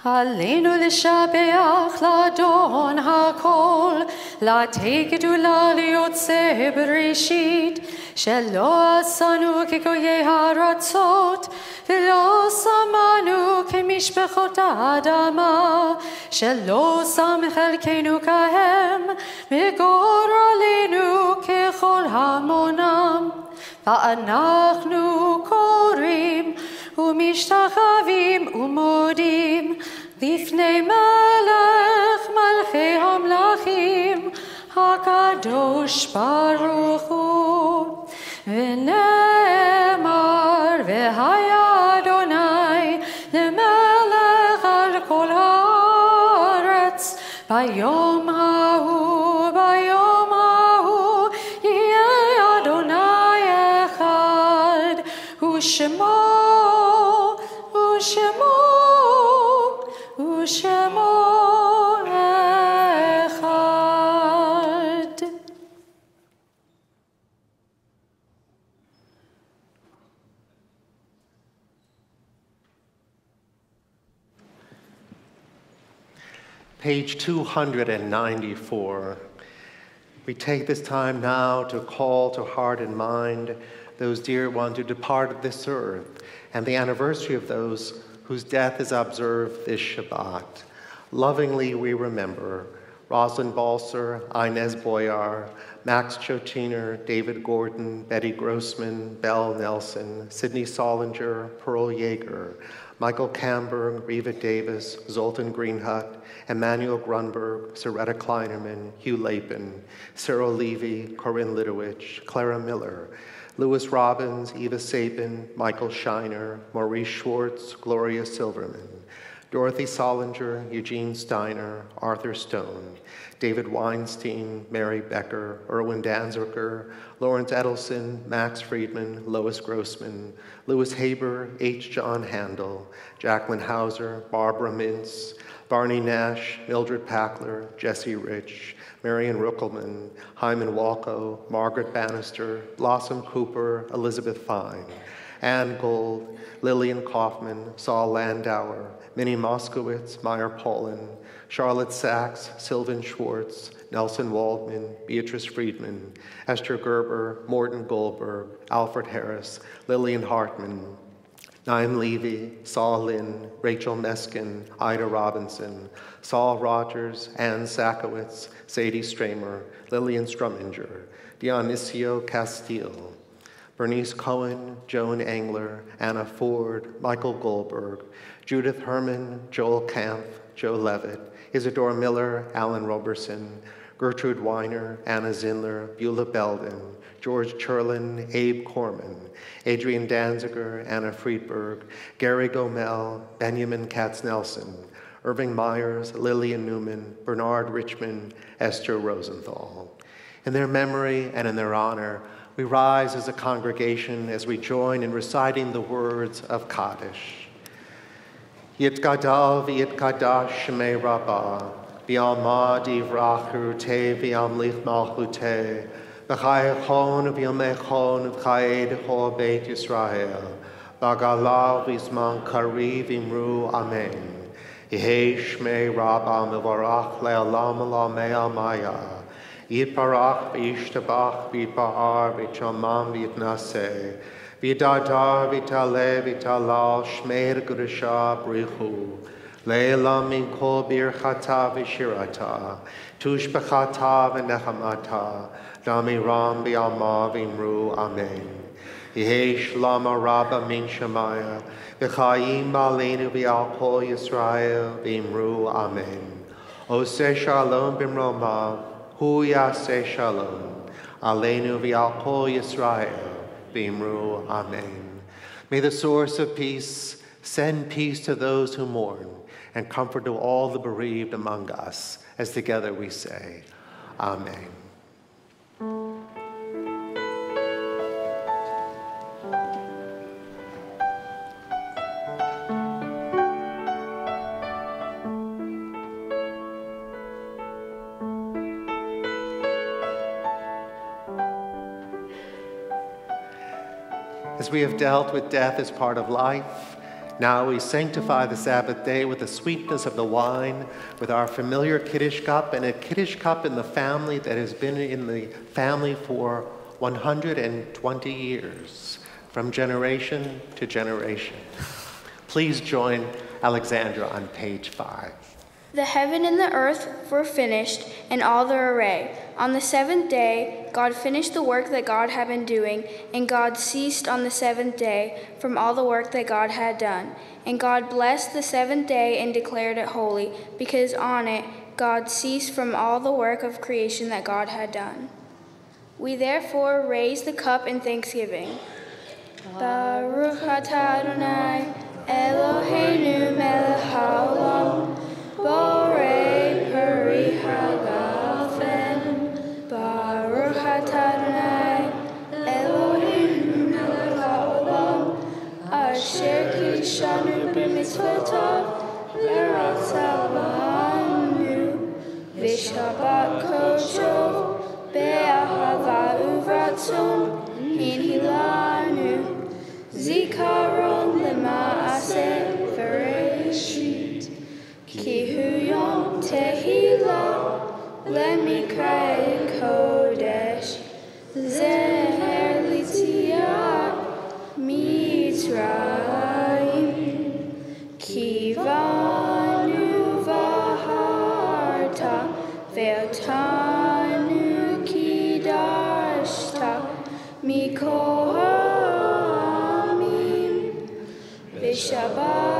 Aleinu l'shabeach l'adon hakol, l'teketu l'liotze bereshit, shelo asanu kegoyei haratzot, v'lo samanu kemishpechot ha'adama, shelo sam chelkeinu kahem, megor aleinu kechol hamonam, va'anachnu korim, ומשתחווים ומודים לפני מלך מלכי המלכים הקדוש ברוך הוא. ונאמר והיה אדוני למלך על כל הארץ ביום ההוא יהיה אדוני אחד ושמו Shemo echad. Page 294. We take this time now to call to heart and mind those dear ones who departed this earth and the anniversary of those whose death is observed this Shabbat. Lovingly we remember Rosalind Balser, Inez Boyar, Max Chotiner, David Gordon, Betty Grossman, Belle Nelson, Sidney Solinger, Pearl Yeager, Michael Camberg, Reva Davis, Zoltan Greenhut, Emmanuel Grunberg, Soretta Kleinerman, Hugh Lapin, Cyril Levy, Corinne Lidowich, Clara Miller, Lewis Robbins, Eva Sabin, Michael Shiner, Maurice Schwartz, Gloria Silverman, Dorothy Solinger, Eugene Steiner, Arthur Stone, David Weinstein, Mary Becker, Erwin Danziger, Lawrence Edelson, Max Friedman, Lois Grossman, Louis Haber, H. John Handel, Jacqueline Hauser, Barbara Mintz, Barney Nash, Mildred Packler, Jesse Rich, Marion Ruckelman, Hyman Walco, Margaret Bannister, Blossom Cooper, Elizabeth Fine, Ann Gold, Lillian Kaufman, Saul Landauer, Minnie Moskowitz, Meyer Polin, Charlotte Sachs, Sylvan Schwartz, Nelson Waldman, Beatrice Friedman, Esther Gerber, Morton Goldberg, Alfred Harris, Lillian Hartman, Naim Levy, Saul Lynn, Rachel Meskin, Ida Robinson, Saul Rogers, Ann Sakowitz, Sadie Stramer, Lillian Struminger, Dionisio Castile, Bernice Cohen, Joan Engler, Anna Ford, Michael Goldberg, Judith Herman, Joel Kampf, Joe Levitt, Isadora Miller, Alan Roberson, Gertrude Weiner, Anna Zindler, Beulah Belden, George Churlin, Abe Corman, Adrian Danziger, Anna Friedberg, Gary Gomel, Benjamin Katz-Nelson, Irving Myers, Lillian Newman, Bernard Richmond, Esther Rosenthal. In their memory and in their honor, we rise as a congregation as we join in reciting the words of Kaddish. Yitgadal v'yitkadash shemei Rabbah, v'alma divrach cheruteh v'amlich malchuteh, v'chayechon v'yomechon v'chayedechol beit Yisrael, v'galav v'zman kari v'imru amen. Yehei shmei Rabbah mevarach le'olam olamei almaya. Yitbarach v'yishtabach v'yitba'ar v'yitchamam v'yitnaseh. V'yidadar v'yitale v'yitalal shmei g'risha b'richu. Le'elam min kol birchata v'shirata. Tushbechata v'nechamata. Damiram v'yalma v'imru amen. Yehei shlama rabba min shamaya. V'chayim aleinu v'al kol Yisrael v'imru amen. Oseh shalom b'mromav. Hu yaseh shalom. Aleinu v'al kol Yisrael v'imru amen. May the source of peace send peace to those who mourn and comfort to all the bereaved among us, as together we say, Amen. As we have dealt with death as part of life, now we sanctify the Sabbath day with the sweetness of the wine, with our familiar Kiddush cup, and a Kiddush cup in the family that has been in the family for 120 years, from generation to generation. Please join Alexandra on page 5. The heaven and the earth were finished, and all their array. On the seventh day, God finished the work that God had been doing, and God ceased on the seventh day from all the work that God had done. And God blessed the seventh day and declared it holy, because on it God ceased from all the work of creation that God had done. We therefore raise the cup in thanksgiving. Baruch atah Adonai, Eloheinu melech haolam, Borei peri hagafen. Baruch atah Adonai, Eloheinu melech haolam, asher kiddushanu b'mitzvotav v'ratzah b'anu, v'shabbat koshov be'ahava uvratzon hinhilanu, zikaron lema'aseh v'reshit. Ki hu yom tehillah lemikra kodesh, zeher l'tziat Mitzrayim. Ki vanu v'harta ve'otanu kidashta mikol ha'amim v'shabbat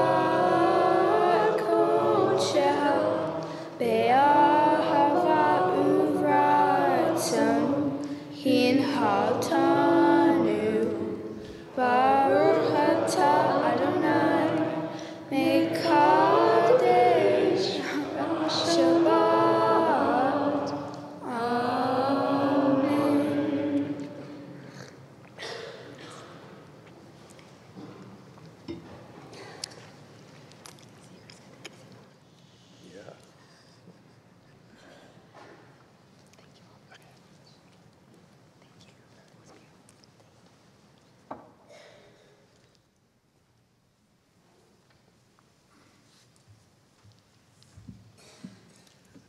be'ahava uvratzon hinhaltanu. Baruch atah Adonai mekadesh Shabbat. Amen.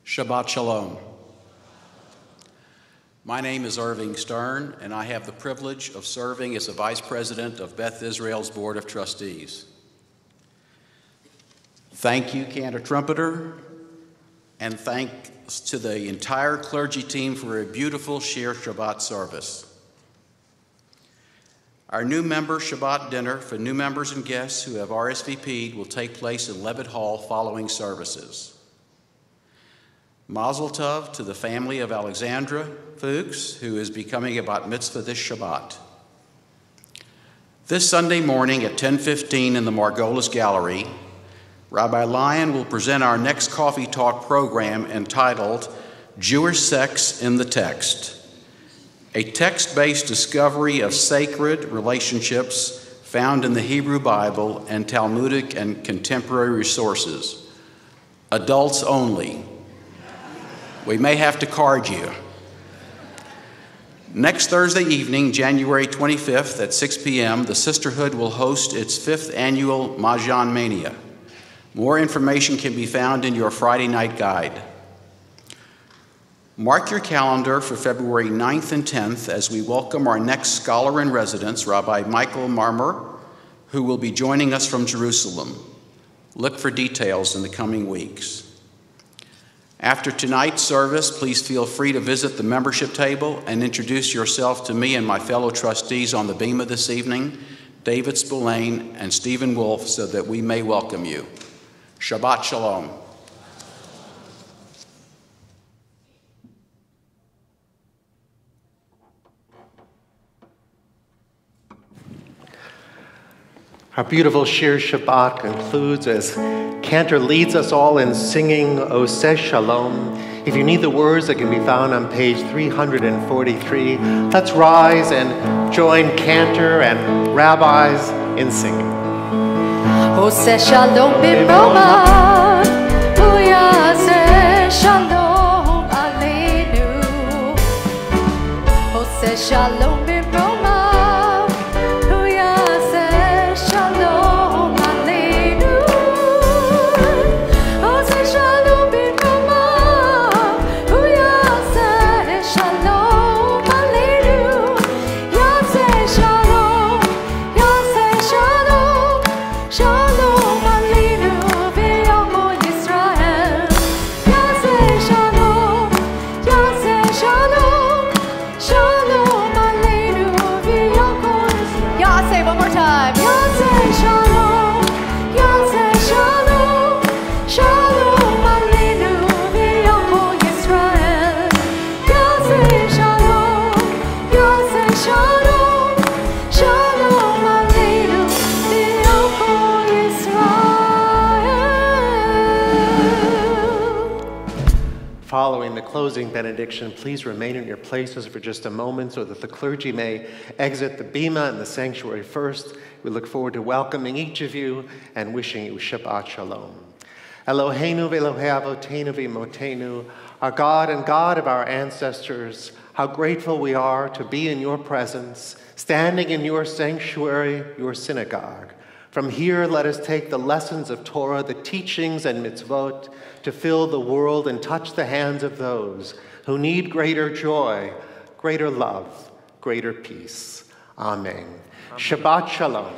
Shabbat Shalom. My name is Irving Stern, and I have the privilege of serving as the Vice President of Beth Israel's Board of Trustees. Thank you, Cantor Trumpeter, and thanks to the entire clergy team for a beautiful Shir Shabbat service. Our new member Shabbat dinner for new members and guests who have RSVP'd will take place in Levitt Hall following services. Mazel Tov to the family of Alexandra Fuchs, who is becoming a bat mitzvah this Shabbat. This Sunday morning at 10:15 in the Margolis Gallery, Rabbi Lyon will present our next Coffee Talk program entitled Jewish Sex in the Text, a text-based discovery of sacred relationships found in the Hebrew Bible and Talmudic and contemporary resources. Adults only. We may have to card you. Next Thursday evening, January 25th at 6 p.m., the Sisterhood will host its 5th annual Mahjong Mania. More information can be found in your Friday night guide. Mark your calendar for February 9th and 10th as we welcome our next scholar in residence, Rabbi Michael Marmer, who will be joining us from Jerusalem. Look for details in the coming weeks. After tonight's service, please feel free to visit the membership table and introduce yourself to me and my fellow trustees on the bema this evening, David Spillane and Stephen Wolf, so that we may welcome you. Shabbat Shalom. Our beautiful Shir Shabbat concludes as Cantor leads us all in singing Oseh Shalom. If you need the words, that can be found on page 343. Let's rise and join Cantor and rabbis in singing. Oseh Shalom b'Roma, Uyaseh Shalom Aleinu. Oseh Shalom b'Roma. Following the closing benediction, please remain in your places for just a moment so that the clergy may exit the bema and the sanctuary first. We look forward to welcoming each of you and wishing you Shabbat Shalom. Eloheinu v'Elohei Avotenu v'Imotenu, our God and God of our ancestors, how grateful we are to be in your presence, standing in your sanctuary, your synagogue. From here, let us take the lessons of Torah, the teachings and mitzvot, to fill the world and touch the hands of those who need greater joy, greater love, greater peace. Amen. Shabbat Shalom.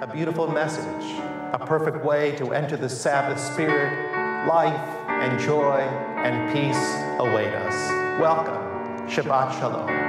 A beautiful message, a perfect way to enter the Sabbath spirit. Life and joy and peace await us. Welcome. Shabbat Shalom.